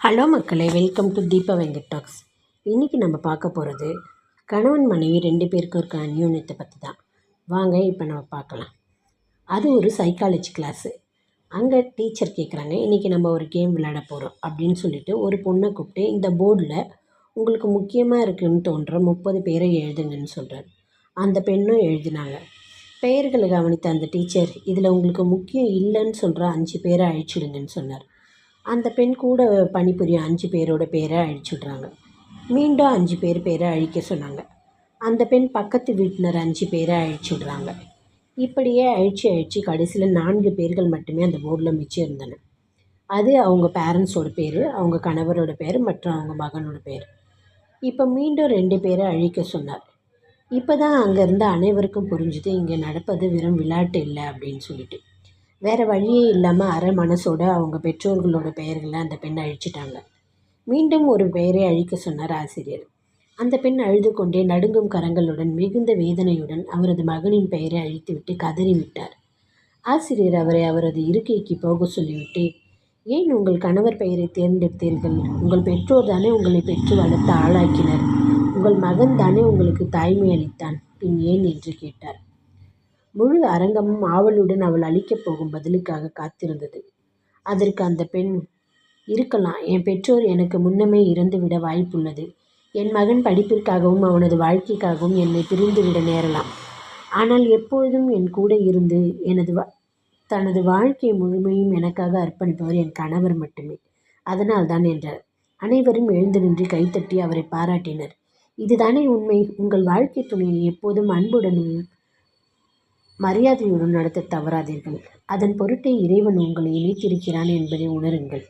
Hello மக்களே, welcome to Deepa Venkat talks. இன்றைக்கி நம்ம பார்க்க போகிறது கணவன் மனைவி 2 பேருக்கும் இருக்க அந்யோன்யத்தை பற்றி தான். வாங்க இப்போ நம்ம பார்க்கலாம். அது ஒரு சைக்காலஜி கிளாஸு. அங்கே டீச்சர் கேட்குறாங்க, இன்றைக்கி நம்ம ஒரு கேம் விளையாட போகிறோம் அப்படின்னு சொல்லிட்டு ஒரு பொண்ணை கூப்பிட்டு இந்த போர்டில் உங்களுக்கு முக்கியமாக இருக்குதுன்னு தோன்ற 30 பேரை எழுதுங்கன்னு சொல்கிறார். அந்த பெண்ணும் எழுதினாங்க. பெயர்களை கவனித்த அந்த டீச்சர், இதில் உங்களுக்கு முக்கியம் இல்லைன்னு சொல்கிற 5 பேரை அழிச்சிடுங்கன்னு சொன்னார். அந்த பெண் கூட பணிபுரியும் 5 பேரோட பேரை அழிச்சுட்றாங்க. மீண்டும் 5 பேரை அழிக்க சொன்னாங்க. அந்த பெண் பக்கத்து வீட்டினர் 5 பேரை அழிச்சுடுறாங்க. இப்படியே அழித்து கடைசியில் 4 பேர்கள் மட்டுமே அந்த போர்டில் மிச்சம் இருந்தன. அது அவங்க பேரண்ட்ஸோட பேர், அவங்க கணவரோட பேர் மற்றும் அவங்க மகனோட பேர். இப்போ மீண்டும் 2 பேரை அழிக்க சொன்னார். இப்போ தான் அங்கே இருந்த அனைவருக்கும் புரிஞ்சுது, இங்கே நடப்பது வெறும் விளையாட்டு இல்லை அப்படின்னு சொல்லிட்டு. வேறு வழியே இல்லாமல் அரை மனசோட அவங்க பெற்றோர்களோட பெயர்களை அந்த பெண்ணை அழிச்சிட்டாங்க. மீண்டும் ஒரு பெயரை அழிக்க சொன்னார் ஆசிரியர். அந்த பெண் அழுது கொண்டே நடுங்கும் கரங்களுடன் மிகுந்த வேதனையுடன் அவரது மகனின் பெயரை அழித்துவிட்டு கதறிவிட்டார். ஆசிரியர் அவரை அவரது இருக்கைக்கு போக சொல்லிவிட்டு, ஏன் உங்கள் கணவர் பெயரை தேர்ந்தெடுத்தீர்கள்? உங்கள் பெற்றோர் தானே உங்களை பெற்று வளர்த்து ஆளாக்கினர். உங்கள் மகன் தானே உங்களுக்கு தாய்மை அளித்தான், பின் ஏன் என்று கேட்டார். முழு அரங்கமும் ஆவலுடன் அவள் அளிக்கப் போகும் பதிலுக்காக காத்திருந்தது. அதற்கு அந்த பெண், இருக்கலாம், என் பெற்றோர் எனக்கு முன்னமே இறந்துவிட வாய்ப்புள்ளது. என் மகன் படிப்பிற்காகவும் அவனது வாழ்க்கைக்காகவும் என்னை பிரிந்துவிட நேரலாம். ஆனால் எப்பொழுதும் என் கூட இருந்து தனது வாழ்க்கை முழுமையும் எனக்காக அர்ப்பணிப்பவர் என் கணவர் மட்டுமே. அதனால்தான் என்றார். அனைவரும் எழுந்து நின்று கைத்தட்டி அவரை பாராட்டினர். இதுதானே உண்மை. உங்கள் வாழ்க்கை துணையை எப்போதும் அன்புடனும் மரியாதையுடன் நடத்த தவறாதீர்கள். அதன் பொருட்டே இறைவன் உங்களை இணைத்திருக்கிறான் என்பதை உணருங்கள்.